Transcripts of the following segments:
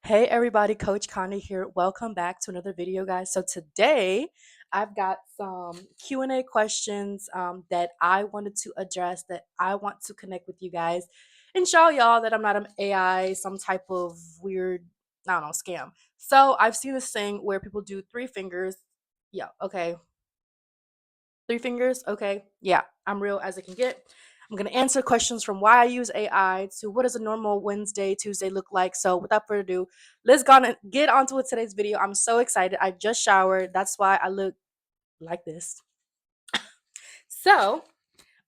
Hey everybody, Coach Connie here. Welcome back to another video, guys. So today I've got some Q&A questions that I wanted to address, that I want to connect with you guys and show y'all that I'm not an AI, some type of weird, I don't know, scam. So I've seen this thing where people do three fingers. Yeah, okay. Three fingers? Okay. Yeah, I'm real as it can get. I'm going to answer questions from why I use AI to what does a normal Wednesday, Tuesday look like. So without further ado, let's go on and get on to today's video. I'm so excited. I just showered. That's why I look like this. So,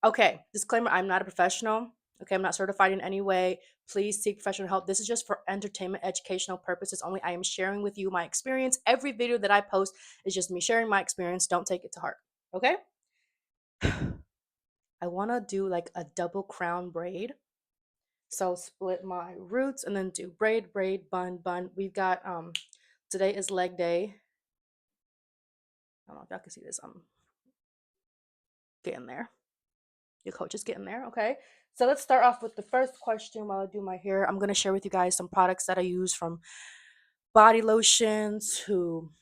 okay, disclaimer, I'm not a professional. Okay, I'm not certified in any way. Please seek professional help. This is just for entertainment, educational purposes only. I am sharing with you my experience. Every video that I post is just me sharing my experience. Don't take it to heart. Okay? I want to do like a double crown braid. So split my roots and then do braid, braid, bun, bun. We've got today is leg day. I don't know if y'all can see this. I'm getting there. Your coach is getting there. Okay. So let's start off with the first question while I do my hair. I'm gonna share with you guys some products that I use, from body lotion to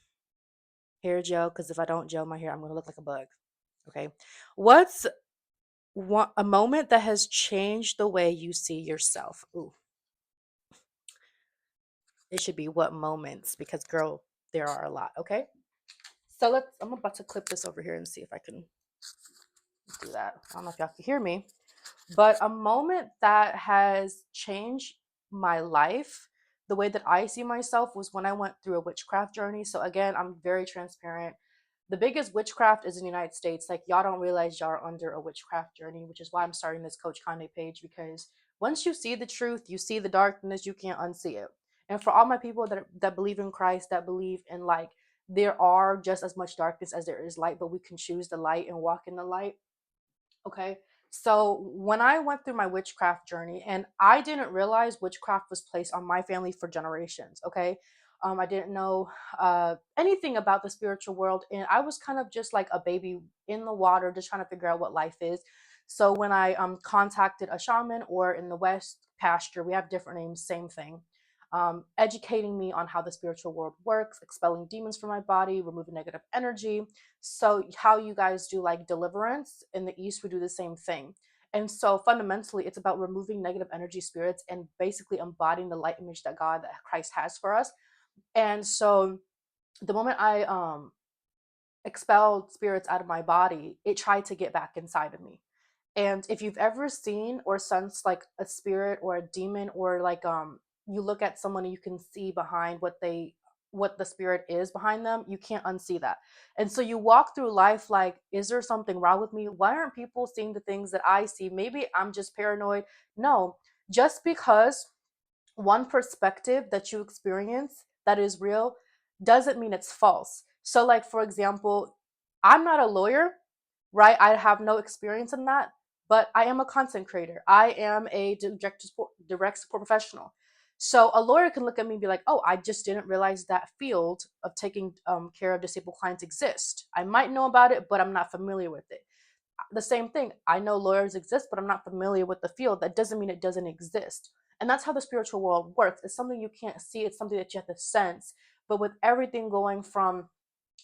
hair gel, because if I don't gel my hair, I'm gonna look like a bug. Okay. What's a moment that has changed the way you see yourself? Ooh, it should be what moments, because girl, there are a lot. Okay. So I'm about to clip this over here and see if I can do that. I don't know if y'all can hear me, but a moment that has changed my life, the way that I see myself, was when I went through a witchcraft journey. So again, I'm very transparent. The biggest witchcraft is in the United States. Like, y'all don't realize y'all are under a witchcraft journey, which is why I'm starting this Coach Conde page, because once you see the truth, you see the darkness, you can't unsee it. And for all my people that believe in Christ, that believe in, like, there are just as much darkness as there is light, but we can choose the light and walk in the light. Okay. So when I went through my witchcraft journey, and I didn't realize witchcraft was placed on my family for generations. Okay. I didn't know anything about the spiritual world, and I was kind of just like a baby in the water, just trying to figure out what life is. So when I contacted a shaman, or in the West, pastor, we have different names, same thing, educating me on how the spiritual world works, expelling demons from my body, removing negative energy. So how you guys do like deliverance in the East, we do the same thing. And so fundamentally, it's about removing negative energy spirits and basically embodying the light image that God, that Christ has for us. And so the moment I expelled spirits out of my body, it tried to get back inside of me. And if you've ever seen or sensed like a spirit or a demon, or like you look at someone and you can see behind what the spirit is behind them, you can't unsee that. And so you walk through life like, is there something wrong with me? Why aren't people seeing the things that I see? Maybe I'm just paranoid. No, just because one perspective that you experience that is real doesn't mean it's false. So, like, for example, I'm not a lawyer, right? I have no experience in that, but I am a content creator. I am a direct support professional. So a lawyer can look at me and be like, "Oh, I just didn't realize that field of taking care of disabled clients exists. I might know about it, but I'm not familiar with it." The same thing. I know lawyers exist, but I'm not familiar with the field. That doesn't mean it doesn't exist. And that's how the spiritual world works. It's something you can't see. It's something that you have to sense. But with everything going from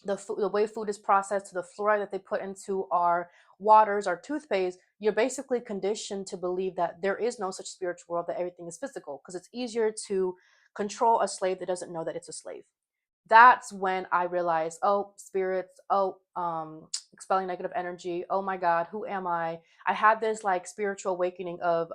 the way food is processed to the fluoride that they put into our waters, our toothpaste, you're basically conditioned to believe that there is no such spiritual world, that everything is physical, because it's easier to control a slave that doesn't know that it's a slave. That's when I realized, oh, spirits, oh, expelling negative energy. Oh my God, who am I? I had this like spiritual awakening of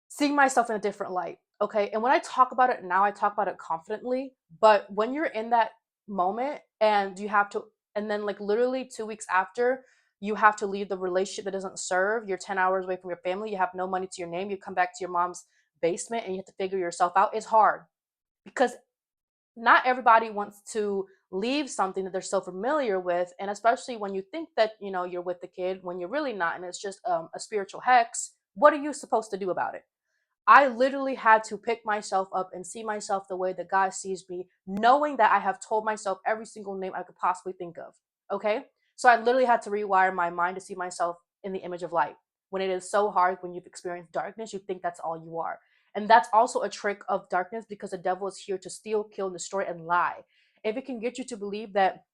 seeing myself in a different light. Okay. And when I talk about it now, I talk about it confidently. But when you're in that moment and you have to, and then like literally 2 weeks after, you have to leave the relationship that doesn't serve. You're 10 hours away from your family. You have no money to your name. You come back to your mom's basement and you have to figure yourself out. It's hard, because not everybody wants to leave something that they're so familiar with. And especially when you think that, you're with the kid, when you're really not, and it's just a spiritual hex. What are you supposed to do about it? I literally had to pick myself up and see myself the way that God sees me, knowing that I have told myself every single name I could possibly think of. Okay. So I literally had to rewire my mind to see myself in the image of light. When it is so hard, when you've experienced darkness, you think that's all you are. And that's also a trick of darkness, because the devil is here to steal, kill, destroy, and lie. If it can get you to believe that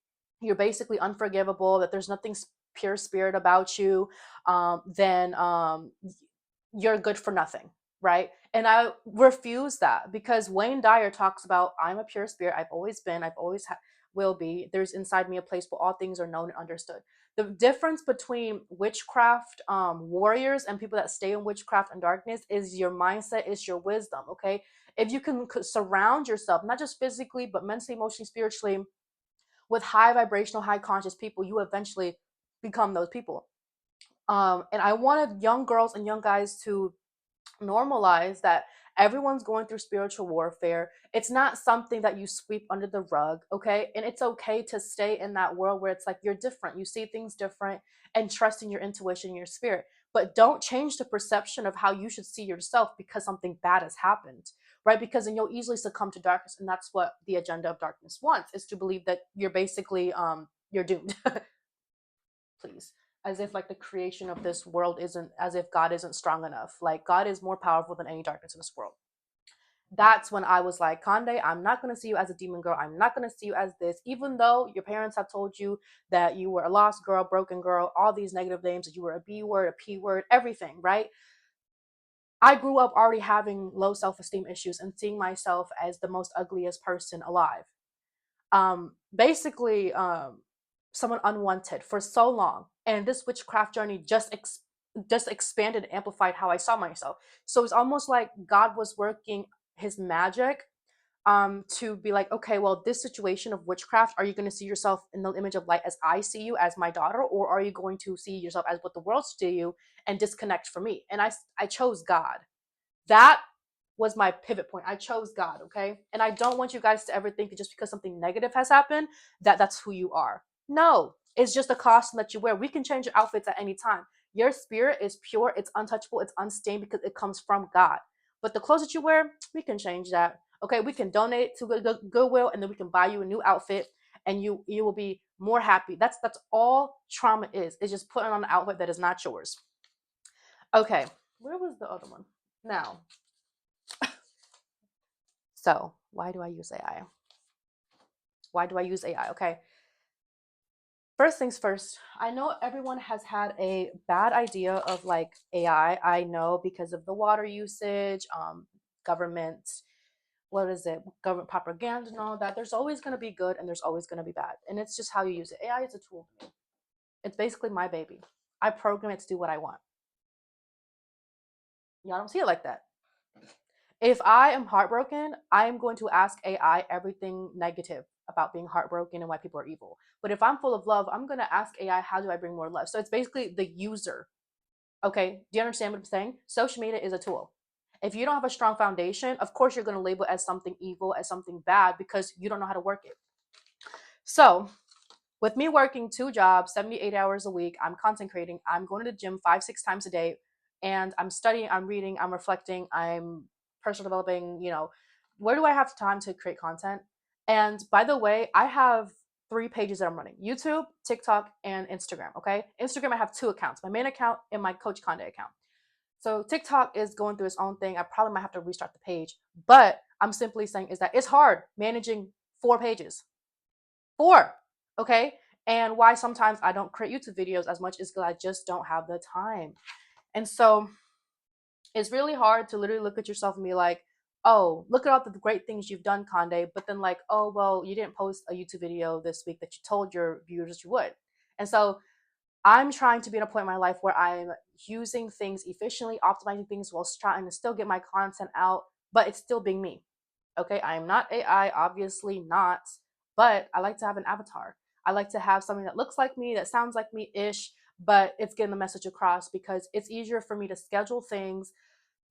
you're basically unforgivable, that there's nothing pure spirit about you, then you're good for nothing, right? And I refuse that, because Wayne Dyer talks about, I'm a pure spirit. I've always been, I've always will be. There's inside me a place where all things are known and understood. The difference between witchcraft warriors and people that stay in witchcraft and darkness is your mindset, is your wisdom, okay? If you can surround yourself, not just physically, but mentally, emotionally, spiritually, with high vibrational, high conscious people, you eventually become those people. And I wanted young girls and young guys to normalize that everyone's going through spiritual warfare. It's not something that you sweep under the rug, okay? And it's okay to stay in that world where it's like you're different, you see things different, and trust in your intuition, your spirit. But don't change the perception of how you should see yourself because something bad has happened, right? Because then you'll easily succumb to darkness, and that's what the agenda of darkness wants, is to believe that you're basically you're doomed. Please, as if like the creation of this world isn't, as if God isn't strong enough. Like, God is more powerful than any darkness in this world. That's when I was like, Conde, I'm not going to see you as a demon girl. I'm not going to see you as this, even though your parents have told you that you were a lost girl, broken girl, all these negative names, that you were a B word, a P word, everything, right? I grew up already having low self-esteem issues and seeing myself as the most ugliest person alive. Basically, someone unwanted for so long, and this witchcraft journey just expanded and amplified how I saw myself. So it's almost like God was working his magic to be like, okay, well, this situation of witchcraft, are you going to see yourself in the image of light as I see you, as my daughter, or are you going to see yourself as what the world see you and disconnect from me? And I chose God. That was my pivot point. I chose God, okay? And I don't want you guys to ever think that just because something negative has happened, that that's who you are. No, it's just a costume that you wear. We can change your outfits at any time. Your spirit is pure, it's untouchable, it's unstained, because it comes from God. But the clothes that you wear, we can change that. Okay, we can donate to Goodwill, and then we can buy you a new outfit, and you will be more happy. That's all trauma is. It's just putting on an outfit that is not yours. Okay, where was the other one? Now, so why do I use AI? Why do I use AI? Okay. First things first, I know everyone has had a bad idea of like AI. I know, because of the water usage, government, what is it, government propaganda and all that. There's always going to be good and there's always going to be bad. And it's just how you use it. AI is a tool to me. It's basically my baby. I program it to do what I want. Y'all don't see it like that. If I am heartbroken, I'm going to ask AI everything negative about being heartbroken and why people are evil. But if I'm full of love, I'm going to ask AI, how do I bring more love? So it's basically the user. Okay. Do you understand what I'm saying? Social media is a tool. If you don't have a strong foundation, of course you're going to label it as something evil, as something bad, because you don't know how to work it. So with me working 2 jobs, 78 hours a week, I'm content creating, I'm going to the gym 5, 6 times a day, and I'm studying, I'm reading, I'm reflecting, I'm personal developing, where do I have time to create content? And by the way, I have 3 pages that I'm running: YouTube, TikTok, and Instagram. Okay. Instagram, I have 2 accounts, my main account and my Coach Conde account. So TikTok is going through its own thing. I probably might have to restart the page, but I'm simply saying is that it's hard managing 4 pages. 4. Okay. And why sometimes I don't create YouTube videos as much is because I just don't have the time. And so it's really hard to literally look at yourself and be like, oh, look at all the great things you've done, Conde. But then, like, oh, well, you didn't post a YouTube video this week that you told your viewers you would. And so I'm trying to be at a point in my life where I'm using things efficiently, optimizing things while trying to still get my content out, but it's still being me. Okay, I am not AI, obviously not, but I like to have an avatar. I like to have something that looks like me, that sounds like me ish, but it's getting the message across, because it's easier for me to schedule things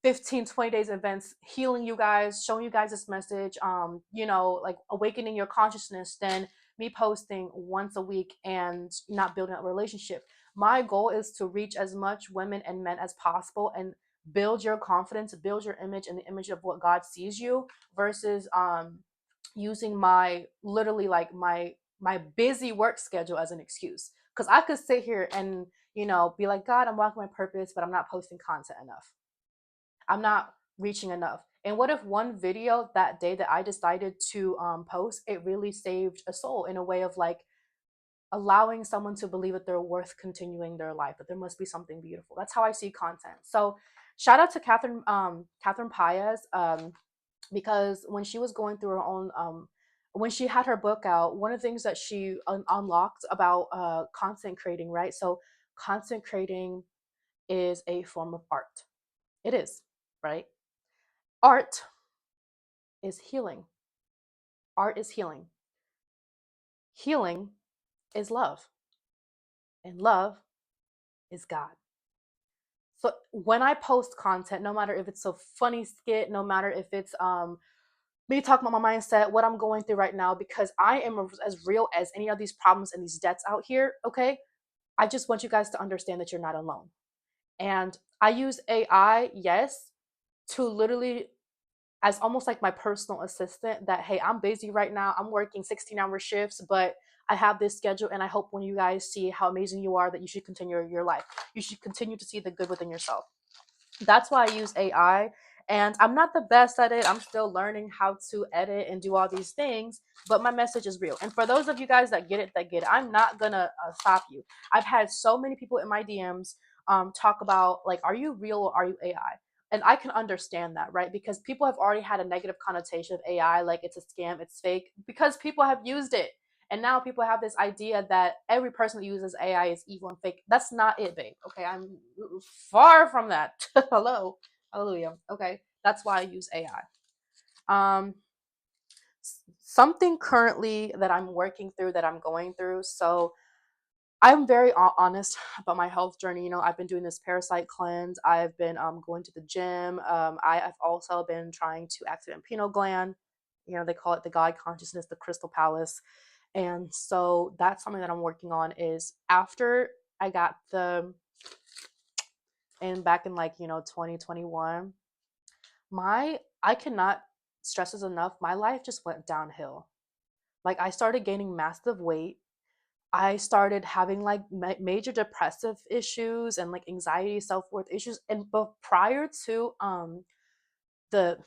15, 20 days events, healing you guys, showing you guys this message, like awakening your consciousness, than me posting once a week and not building a relationship. My goal is to reach as much women and men as possible and build your confidence, build your image and the image of what God sees you, versus using my literally like my busy work schedule as an excuse. Because I could sit here and be like, God, I'm walking my purpose, but I'm not posting content enough. I'm not reaching enough? And what if one video that day that I decided to post, it really saved a soul in a way of like allowing someone to believe that they're worth continuing their life, that there must be something beautiful. That's how I see content. So shout out to Catherine Paez, because when she was going through her own when she had her book out, one of the things that she unlocked about content creating, right? So content creating is a form of art. It is, right? Art is healing. Art is healing. Healing is love, and love is God. So when I post content, no matter if it's a funny skit, no matter if it's me talking about my mindset, what I'm going through right now, because I am as real as any of these problems and these debts out here, okay? I just want you guys to understand that you're not alone. And I use AI, yes, to literally as almost like my personal assistant that, hey, I'm busy right now. I'm working 16-hour shifts, but I have this schedule. And I hope when you guys see how amazing you are, that you should continue your life. You should continue to see the good within yourself. That's why I use AI. And I'm not the best at it. I'm still learning how to edit and do all these things, but my message is real. And for those of you guys that get it, I'm not gonna stop you. I've had so many people in my DMs talk about like, are you real or are you AI? And I can understand that, right? Because people have already had a negative connotation of AI, like it's a scam, it's fake, because people have used it. And now people have this idea that every person that uses AI is evil and fake. That's not it, babe. Okay, I'm far from that. Hello, hallelujah. Okay, that's why I use AI. Something currently that I'm working through, that I'm going through. So I'm very honest about my health journey. You know, I've been doing this parasite cleanse. I've been going to the gym. I've also been trying to activate pineal gland. You know, they call it the God consciousness, the crystal palace. And so that's something that I'm working on. Is after I got the and back in like 2021, my I cannot stress this enough. My life just went downhill. Like I started gaining massive weight. I started having like major depressive issues and like anxiety, self-worth issues. And but prior to the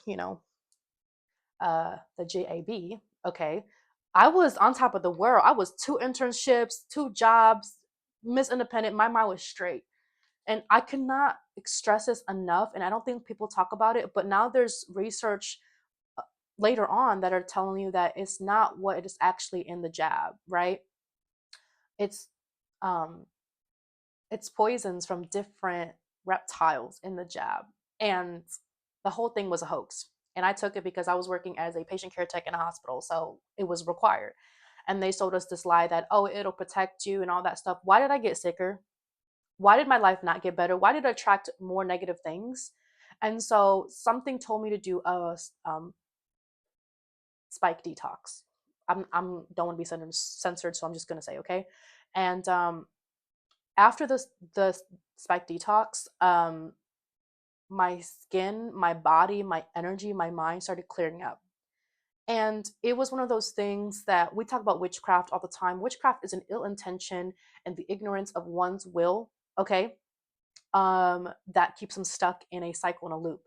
the JAB, okay, I was on top of the world. I was 2 internships, 2 jobs, Miss Independent. My mind was straight. And I cannot stress this enough. And I don't think people talk about it, but now there's research uh, later on that are telling you that it's not what it is actually in the jab, right? It's um it's poisons from different reptiles in the jab. And the whole thing was a hoax. And I took it because I was working as a patient care tech in a hospital, so it was required. And they sold us this lie that, oh, it'll protect you and all that stuff. Why did I get sicker? Why did my life not get better? Why did I attract more negative things? And so something told me to do a spike detox. I'm don't want to be censored, so I'm just gonna say okay. And after the spike detox, my skin, my body, my energy, my mind started clearing up. And it was one of those things that we talk about witchcraft all the time. Witchcraft is an ill intention and the ignorance of one's will, okay, that keeps them stuck in a cycle and a loop.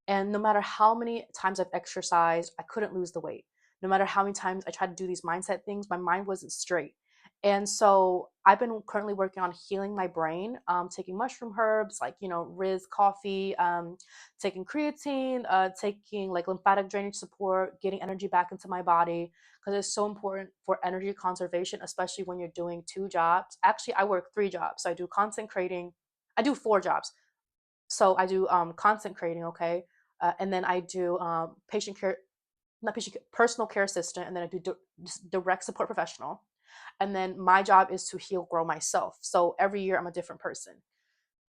And no matter how many times I've exercised, I couldn't lose the weight. No matter how many times I tried to do these mindset things, my mind wasn't straight. And so I've been currently working on healing my brain, taking mushroom herbs like, Riz coffee, taking creatine, taking like lymphatic drainage support, getting energy back into my body because it's so important for energy conservation, especially when you're doing 2 jobs. Actually, I work 3 jobs. So I do content creating, I do 4 jobs. So I do content creating, okay, and then I do patient care, not patient care, personal care assistant, and then I do direct support professional, and then my job is to heal, grow myself. So every year I'm a different person,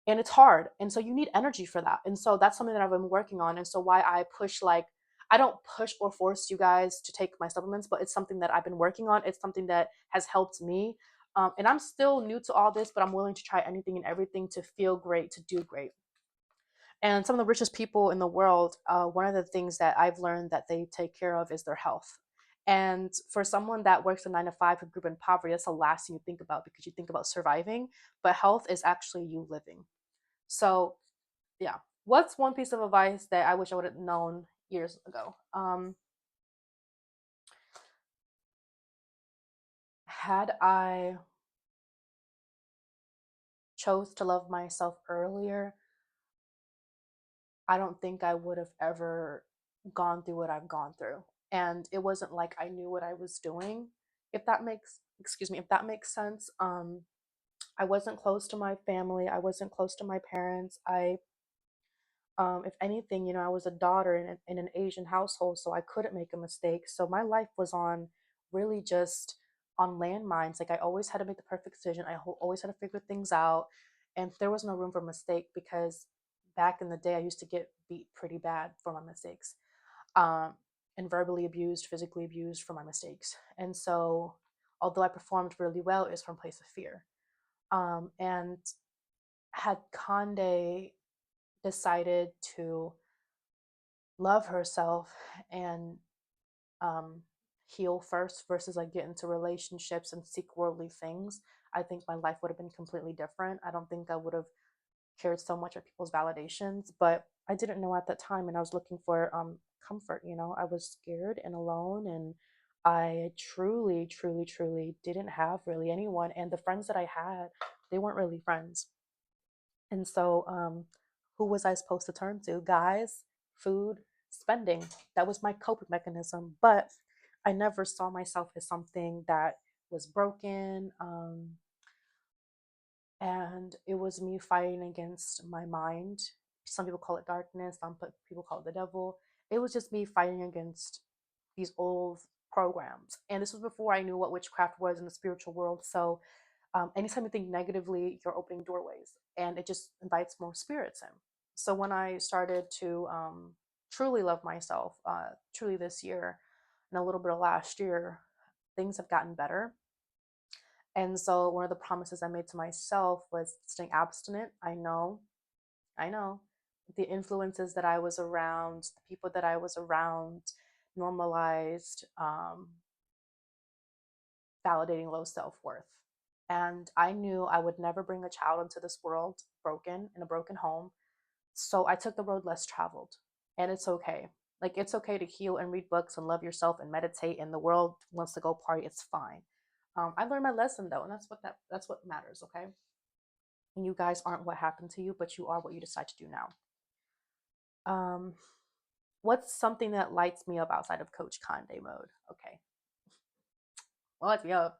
and it's hard, and so you need energy for that, and so that's something that I've been working on, and so why I push like. I don't push or force you guys to take my supplements, but it's something that I've been working on. It's something that has helped me. And I'm still new to all this, but I'm willing to try anything and everything to feel great, to do great. And some of the richest people in the world, one of the things that I've learned that they take care of is their health. And for someone that works a 9 to 5 who grew up in poverty, that's the last thing you think about because you think about surviving. But health is actually you living. So, yeah. What's one piece of advice that I wish I would have known years ago? Had I chose to love myself earlier, I don't think I would have ever gone through what I've gone through. And it wasn't like I knew what I was doing, if that makes excuse me, if that makes sense. I wasn't close to my family. I wasn't close to my parents. If anything, I was a daughter in an Asian household, so I couldn't make a mistake. So my life was on really just on landmines. Like I always had to make the perfect decision. Always had to figure things out, and there was no room for mistake because back in the day, I used to get beat pretty bad for my mistakes, um, and verbally abused, physically abused for my mistakes. And so, although I performed really well, it was from a place of fear. And had Conde decided to love herself and um, heal first versus like get into relationships and seek worldly things, I think my life would have been completely different. I don't think I would have cared so much of people's validations, but I didn't know at that time, and I was looking for comfort. I was scared and alone, and I truly, truly, truly didn't have really anyone. And the friends that I had, they weren't really friends. And so, who was I supposed to turn to? Guys, food, spending. That was my coping mechanism. But I never saw myself as something that was broken. And it was me fighting against my mind. Some people call it darkness, some people call it the devil. It was just me fighting against these old programs. And this was before I knew what witchcraft was in the spiritual world. So anytime you think negatively, you're opening doorways and it just invites more spirits in. So when I started to truly love myself, truly this year and a little bit of last year, things have gotten better. And so one of the promises I made to myself was staying abstinent. I know the influences that I was around, the people that I was around normalized validating low self worth. And I knew I would never bring a child into this world broken in a broken home. So I took the road less traveled. And it's okay. Like it's okay to heal and read books and love yourself and meditate, and the world wants to go party. It's fine. I learned my lesson though, and that's what matters, okay? And you guys aren't what happened to you, but you are what you decide to do now. Um, what's something that lights me up outside of Coach Conde mode? Okay. What lights me up?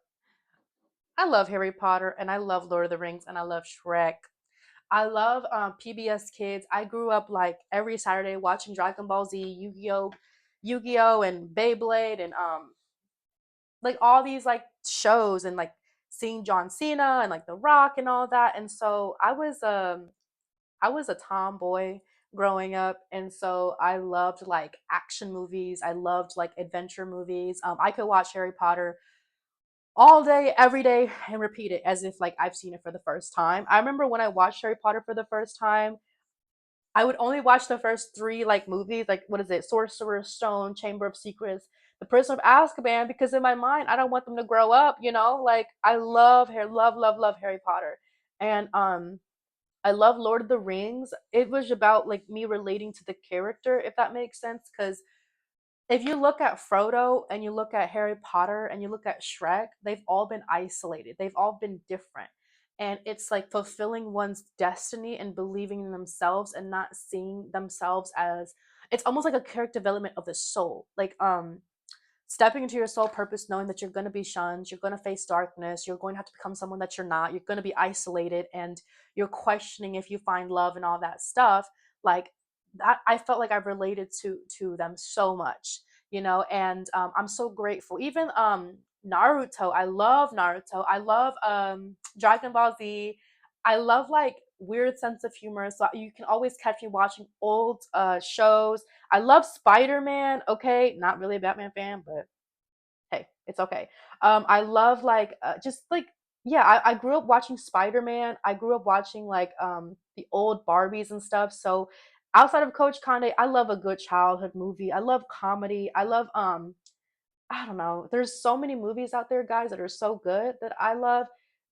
I love Harry Potter and I love Lord of the Rings and I love Shrek. I love PBS Kids. I grew up like every Saturday watching Dragon Ball Z, Yu-Gi-Oh, and Beyblade, and like all these like shows, and like seeing John Cena and like The Rock and all that. And so I was a tomboy growing up, and so I loved like action movies. I loved like adventure movies. I could watch Harry Potter all day, every day, and repeat it as if like I've seen it for the first time. I remember when I watched Harry Potter for the first time, I would only watch the first three like movies, like what is it, Sorcerer's Stone, Chamber of Secrets, The Prisoner of Azkaban, because in my mind I don't want them to grow up. Like I love Harry Potter, and I love Lord of the Rings. It was about like me relating to the character, if that makes sense, because if you look at Frodo and you look at Harry Potter and you look at Shrek, they've all been isolated. They've all been different. And it's like fulfilling one's destiny and believing in themselves and not seeing themselves as it's almost like a character development of the soul. Like stepping into your soul purpose, knowing that you're going to be shunned, you're going to face darkness, you're going to have to become someone that you're not, you're going to be isolated, and you're questioning if you find love and all that stuff. Like that, I felt like I related to them so much, and I'm so grateful. Even Naruto, I love Naruto. I love Dragon Ball Z. I love like weird sense of humor, so you can always catch me watching old shows. I love Spider-Man. Okay, not really a Batman fan, but hey, it's okay. I love like just like yeah, I grew up watching Spider-Man. I grew up watching like the old Barbies and stuff. So outside of Coach Conde, I love a good childhood movie. I love comedy. I love I don't know. There's so many movies out there, guys, that are so good that I love.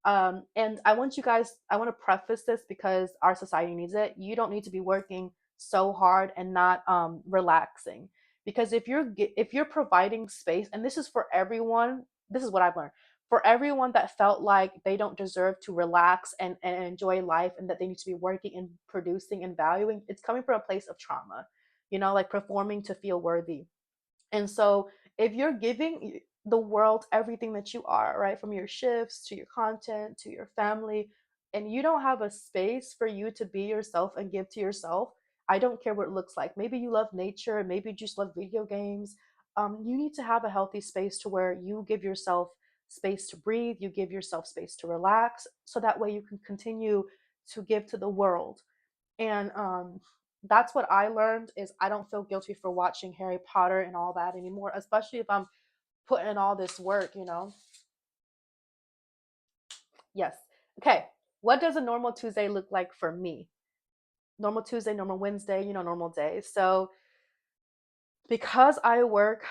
And I want to preface this because our society needs it. You don't need to be working so hard and not relaxing. Because if you're providing space, and this is for everyone, this is what I've learned, for everyone that felt like they don't deserve to relax and enjoy life, and that they need to be working and producing and valuing, it's coming from a place of trauma, like performing to feel worthy. And so if you're giving the world everything that you are, right, from your shifts to your content to your family, and you don't have a space for you to be yourself and give to yourself, I don't care what it looks like. Maybe you love nature, maybe you just love video games. You need to have a healthy space to where you give yourself space to breathe, you give yourself space to relax, so that way you can continue to give to the world. And that's what I learned is I don't feel guilty for watching Harry Potter and all that anymore, especially if I'm putting in all this work. Yes. Okay. What does a normal Tuesday look like for me? Normal Tuesday, normal Wednesday, normal day. So because I work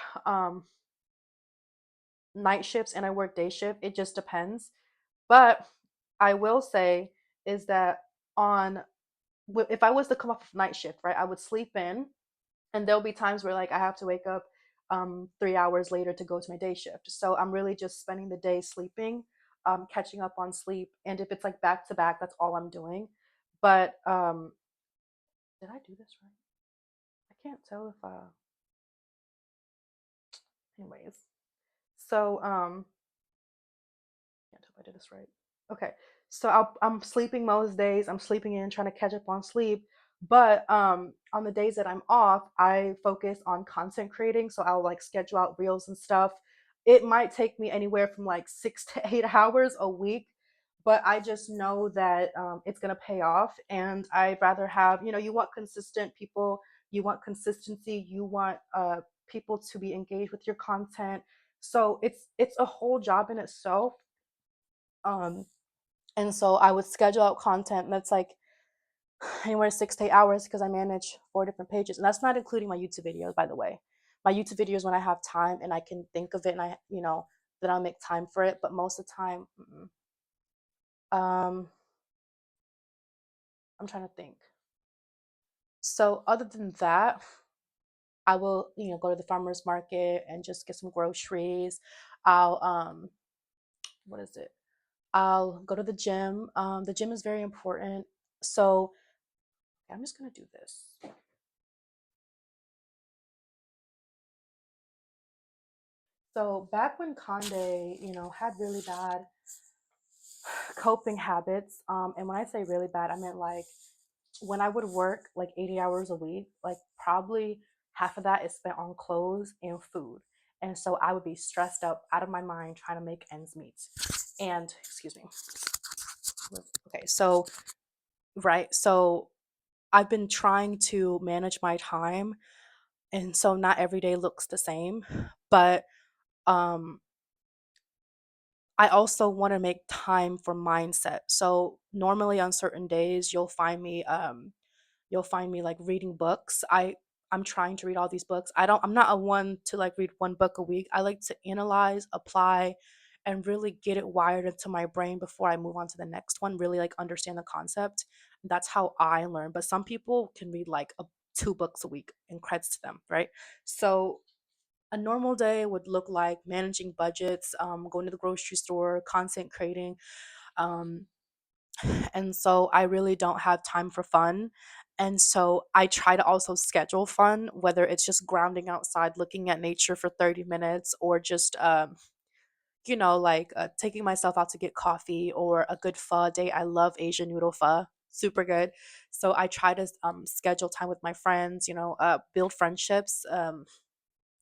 night shifts and I work day shift, it just depends. But I will say is that on if I was to come off of night shift, right, I would sleep in, and there'll be times where like I have to wake up 3 hours later to go to my day shift. So I'm really just spending the day sleeping, catching up on sleep. And if it's like back to back, that's all I'm doing. But did I do this right? I can't tell if anyways. So can't tell if I did this right. Okay. So I'm sleeping most days. I'm sleeping in, trying to catch up on sleep. But on the days that I'm off, I focus on content creating. So I'll like schedule out reels and stuff. It might take me anywhere from like 6 to 8 hours a week, but I just know that it's gonna pay off. And I'd rather have, you want consistent people, you want consistency, you want people to be engaged with your content. So it's a whole job in itself. Um, and so I would schedule out content that's like anywhere 6 to 8 hours because I manage 4 different pages. And that's not including my YouTube videos, by the way. My YouTube videos when I have time and I can think of it and then I'll make time for it. But most of the time, I'm trying to think. So other than that, I will, go to the farmer's market and just get some groceries. I'll, what is it? I'll go to the gym. The gym is very important. So okay, I'm just gonna do this. So back when Conde, had really bad coping habits, and when I say really bad, I meant like when I would work like 80 hours a week, like probably half of that is spent on clothes and food. And so I would be stressed up out of my mind trying to make ends meet. And excuse me. Okay, so right, so I've been trying to manage my time, and so not every day looks the same, but um I also want to make time for mindset. So normally on certain days you'll find me like reading books. I'm trying to read all these books. I'm not a one to like read one book a week. I like to analyze, apply, and really get it wired into my brain before I move on to the next one, really like understand the concept. That's how I learn. But some people can read like 2 books a week and credits to them, right? So a normal day would look like managing budgets, going to the grocery store, content creating. Um, and so I really don't have time for fun. And so I try to also schedule fun, whether it's just grounding outside, looking at nature for 30 minutes, or just, like taking myself out to get coffee or a good pho day. I love Asian noodle pho, super good. So I try to schedule time with my friends, build friendships.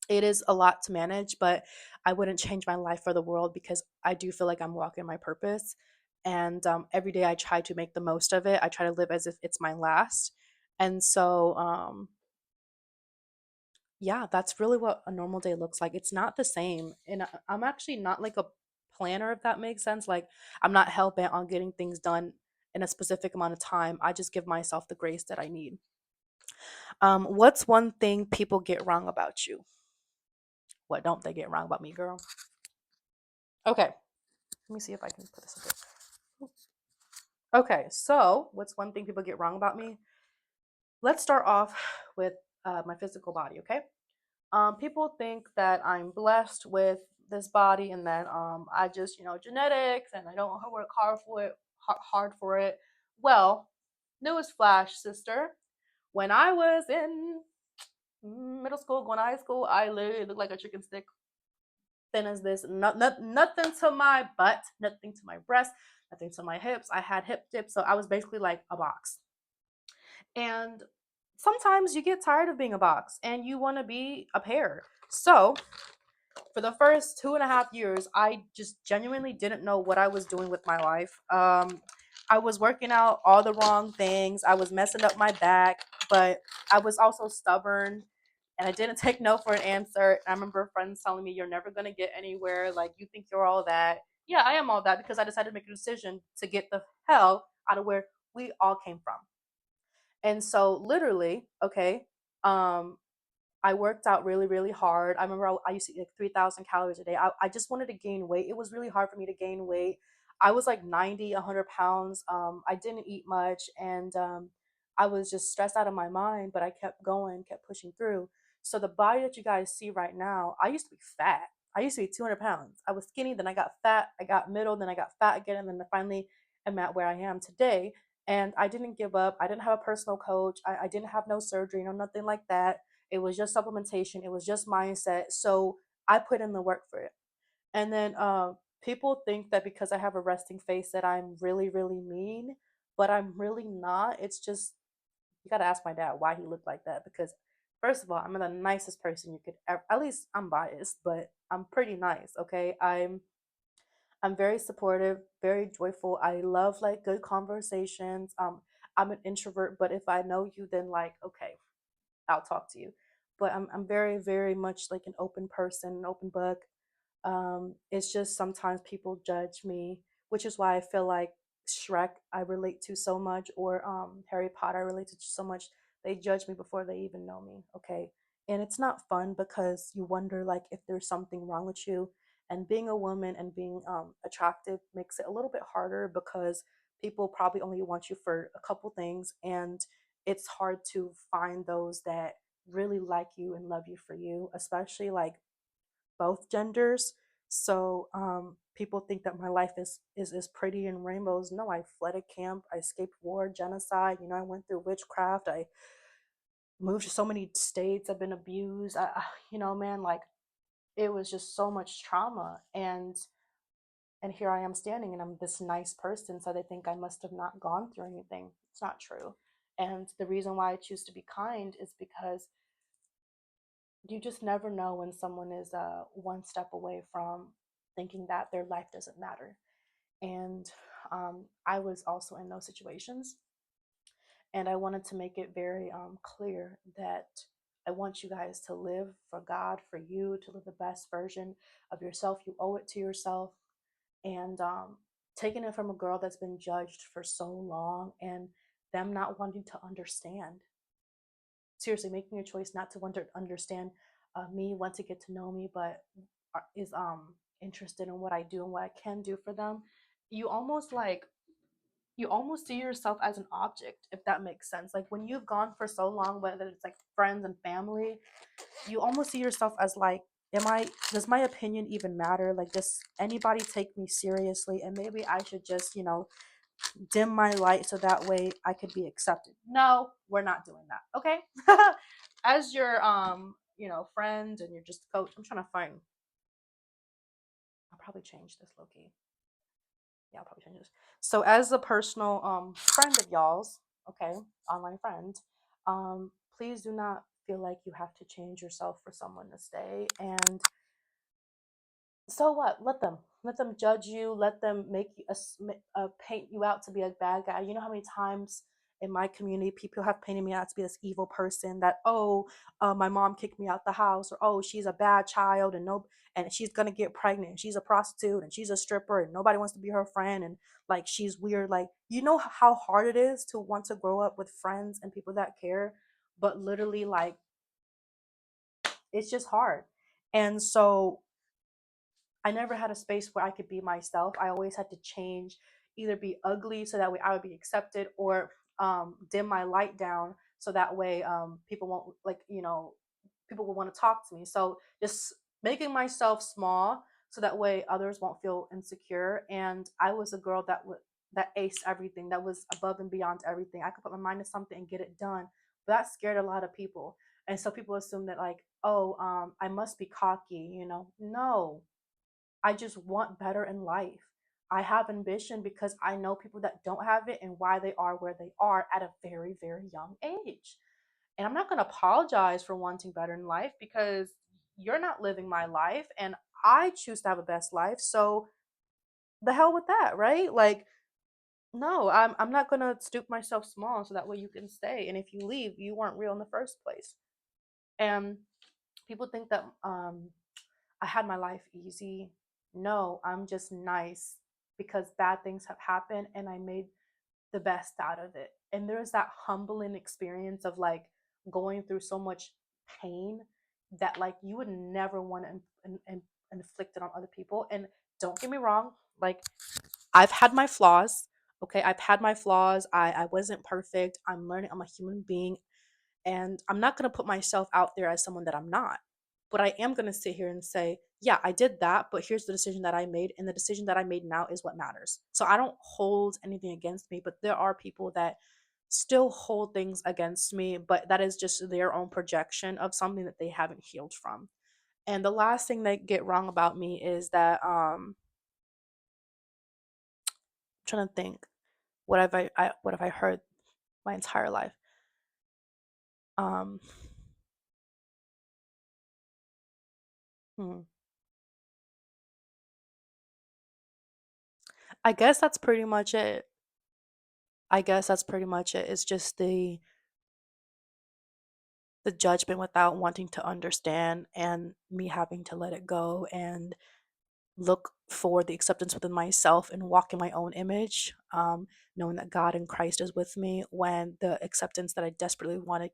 It is a lot to manage, but I wouldn't change my life for the world because I do feel like I'm walking my purpose. And every day I try to make the most of it. I try to live as if it's my last. And so, yeah, that's really what a normal day looks like. It's not the same. And I'm actually not like a planner, if that makes sense. Like, I'm not hell bent on getting things done in a specific amount of time. I just give myself the grace that I need. What's one thing people get wrong about you? What don't they get wrong about me, girl? Okay. Let me see if I can put this up. Okay, so what's one thing people get wrong about me? Let's start off with my physical body, okay? People think that I'm blessed with this body and that I just, genetics and I don't work hard for it, hard for it. Well, newsflash, sister. When I was in middle school, going to high school, I literally looked like a chicken stick, thin as this. Nothing to my butt, nothing to my breast, nothing to my hips. I had hip dips, so I was basically like a box. And sometimes you get tired of being a box and you want to be a pear. So for the first 2.5 years, I just genuinely didn't know what I was doing with my life. I was working out all the wrong things. I was messing up my back, but I was also stubborn and I didn't take no for an answer. I remember friends telling me, "You're never going to get anywhere. Like, you think you're all that." Yeah, I am all that because I decided to make a decision to get the hell out of where we all came from. And so, literally, okay, um, I worked out really, really hard. I remember I used to eat like 3,000 calories a day. I just wanted to gain weight. It was really hard for me to gain weight. I was like 90, 100 pounds. I didn't eat much and I was just stressed out of my mind, but I kept going, kept pushing through. So the body that you guys see right now, I used to be fat. I used to be 200 pounds. I was skinny, then I got fat, I got middle, then I got fat again, and then finally I'm at where I am today. And I didn't give up. I didn't have a personal coach. I didn't have no surgery, no nothing like that. It was just supplementation. It was just mindset. So I put in the work for it. And then people think that because I have a resting face that I'm really, really mean, but I'm really not. It's just you got to ask my dad why he looked like that. Because first of all, I'm the nicest person you could ever. At least I'm biased, but I'm pretty nice. Okay, I'm very supportive, very joyful. I love like good conversations. I'm an introvert, but if I know you, then like okay, I'll talk to you. But I'm very, very much like an open person, an open book. It's just sometimes people judge me, which is why I feel like Shrek I relate to so much, or Harry Potter I relate to so much. They judge me before they even know me. Okay, and it's not fun because you wonder like if there's something wrong with you. And being a woman and being attractive makes it a little bit harder because people probably only want you for a couple things, and it's hard to find those that really like you and love you for you, especially like both genders. So people think that my life is pretty in rainbows. No, I fled a camp. I escaped war, genocide. I went through witchcraft. I moved to so many states. I've been abused. Man, like it was just so much trauma. And here I am standing, and I'm this nice person. So they think I must have not gone through anything. It's not true. And the reason why I choose to be kind is because you just never know when someone is one step away from thinking that their life doesn't matter. And I was also in those situations. And I wanted to make it very clear that I want you guys to live for God, for you, to live the best version of yourself. You owe it to yourself. And taking it from a girl that's been judged for so long and them not wanting to understand, seriously making a choice not to want to understand me, want to get to know me, but is interested in what I do and what I can do for them. You almost like you almost see yourself as an object, if that makes sense. Like when you've gone for so long, whether it's like friends and family, you almost see yourself as like, am I, does my opinion even matter? Like, does anybody take me seriously? And maybe I should just, dim my light so that way I could be accepted. No, we're not doing that. Okay. As your friend and you're just coach, I'm trying to find, I'll probably change this, Loki. Yeah, I'll probably change this. So as a personal friend of y'all's, okay, online friend, please do not feel like you have to change yourself for someone to stay. And so what? Let them judge you. Let them make you paint you out to be a bad guy. You know how many times in my community people have painted me out to be this evil person that, oh, my mom kicked me out the house, or oh, she's a bad child and no, and she's gonna get pregnant, she's a prostitute and she's a stripper and nobody wants to be her friend, and like she's weird. Like, you know how hard it is to want to grow up with friends and people that care, but literally like it's just hard. And so I never had a space where I could be myself. I always had to change, either be ugly so that way I would be accepted, or dim my light down so that way people won't like, people will want to talk to me. So just making myself small so that way others won't feel insecure. And I was a girl that aced everything, that was above and beyond everything. I could put my mind to something and get it done. But that scared a lot of people. And so people assume that like, oh, I must be cocky, No, I just want better in life. I have ambition because I know people that don't have it and why they are where they are at a very, very young age. And I'm not going to apologize for wanting better in life because you're not living my life and I choose to have a best life. So the hell with that, right? Like, no, I'm not going to stoop myself small so that way you can stay. And if you leave, you weren't real in the first place. And people think that I had my life easy. No, I'm just nice because bad things have happened and I made the best out of it. And there's that humbling experience of like going through so much pain that like you would never want to inflict it on other people. And don't get me wrong, like I've had my flaws. Okay, I've had my flaws. I wasn't perfect. I'm learning. I'm a human being, and I'm not going to put myself out there as someone that I'm not. But I am going to sit here and say, yeah, I did that, but here's the decision that I made. And the decision that I made now is what matters. So I don't hold anything against me, but there are people that still hold things against me, but that is just their own projection of something that they haven't healed from. And the last thing they get wrong about me is that I'm trying to think, what have I heard my entire life? Um hmm. I guess that's pretty much it. I guess that's pretty much it. It's just the judgment without wanting to understand and me having to let it go and look for the acceptance within myself and walk in my own image, knowing that God in Christ is with me when the acceptance that I desperately wanted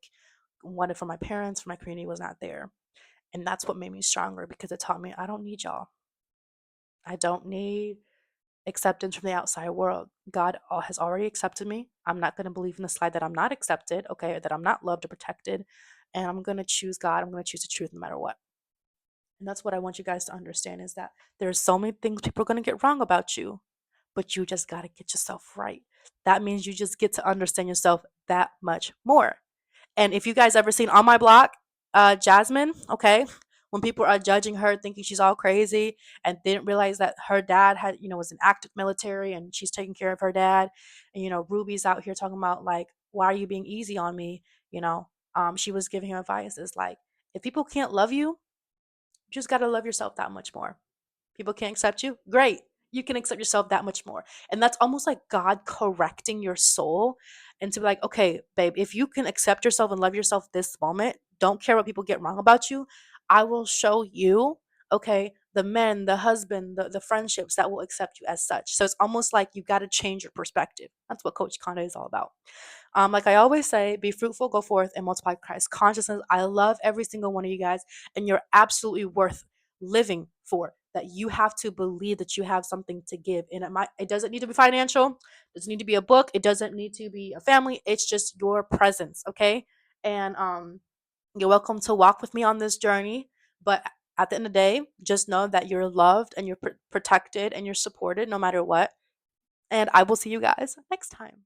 from my parents, from my community was not there. And that's what made me stronger because it taught me I don't need y'all. I don't need acceptance from the outside world. God has already accepted me. I'm not going to believe in the slide that I'm not accepted, okay, or that I'm not loved or protected. And I'm going to choose God. I'm going to choose the truth no matter what. And that's what I want you guys to understand is that there's so many things people are going to get wrong about you, but you just got to get yourself right. That means you just get to understand yourself that much more. And if you guys ever seen On My Block, Jasmine, okay, when people are judging her, thinking she's all crazy, and didn't realize that her dad was an active military, and she's taking care of her dad, and Ruby's out here talking about like, why are you being easy on me? She was giving him advice. It's like, if people can't love you, you just gotta love yourself that much more. People can't accept you, great, you can accept yourself that much more. And that's almost like God correcting your soul, and to be like, okay babe, if you can accept yourself and love yourself this moment, don't care what people get wrong about you, I will show you, okay, the men, the husband, the friendships that will accept you as such. So it's almost like you got to change your perspective. That's what Coach Conde is all about. Like I always say, be fruitful, go forth, and multiply Christ consciousness. I love every single one of you guys, and you're absolutely worth living for. That you have to believe that you have something to give, and it doesn't need to be financial, it doesn't need to be a book, it doesn't need to be a family. It's just your presence, okay? And you're welcome to walk with me on this journey, but at the end of the day, just know that you're loved and you're protected and you're supported no matter what. And I will see you guys next time.